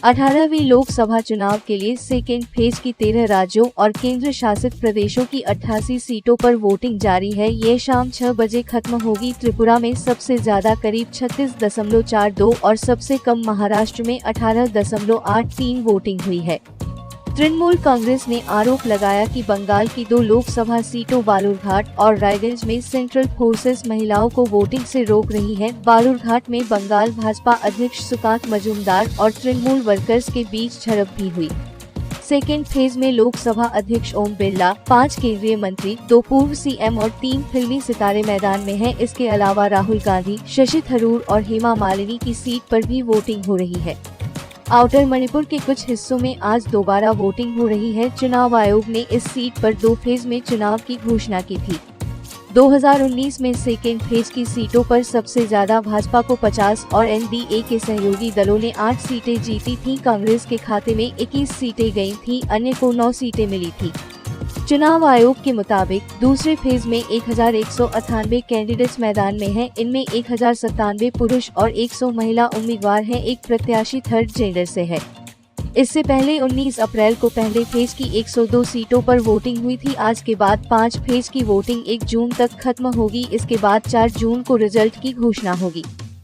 18वीं लोकसभा चुनाव के लिए सेकेंड फेज की 13 राज्यों और केंद्र शासित प्रदेशों की 88 सीटों पर वोटिंग जारी है। ये शाम 6 बजे खत्म होगी। त्रिपुरा में सबसे ज्यादा करीब 36.42 और सबसे कम महाराष्ट्र में 18.83 वोटिंग हुई है। तृणमूल कांग्रेस ने आरोप लगाया कि बंगाल की 2 लोकसभा सीटों बालूरघाट और रायगंज में सेंट्रल फोर्सेस महिलाओं को वोटिंग से रोक रही है। बालूरघाट में बंगाल भाजपा अध्यक्ष सुकांत मजूमदार और तृणमूल वर्कर्स के बीच झड़प भी हुई। सेकेंड फेज में लोकसभा अध्यक्ष ओम बिरला, 5 केंद्रीय मंत्री, 2 पूर्व सीएम और 3 फिल्मी सितारे मैदान में हैं। इसके अलावा राहुल गांधी, शशि थरूर और हेमा मालिनी की सीट पर भी वोटिंग हो रही है। आउटर मणिपुर के कुछ हिस्सों में आज दोबारा वोटिंग हो रही है। चुनाव आयोग ने इस सीट पर 2 फेज में चुनाव की घोषणा की थी। 2019 में सेकेंड फेज की सीटों पर सबसे ज्यादा भाजपा को 50 और एनडीए के सहयोगी दलों ने 8 सीटें जीती थी। कांग्रेस के खाते में 21 सीटें गयी थी, अन्य को 9 सीटें मिली थी। चुनाव आयोग के मुताबिक दूसरे फेज में 1198 कैंडिडेट्स मैदान में हैं। इनमें 1097 पुरुष और 100 महिला उम्मीदवार हैं। एक प्रत्याशी थर्ड जेंडर से है। इससे पहले 19 अप्रैल को पहले फेज की 102 सीटों पर वोटिंग हुई थी। आज के बाद 5 फेज की वोटिंग 1 जून तक खत्म होगी। इसके बाद 4 जून को रिजल्ट की घोषणा होगी।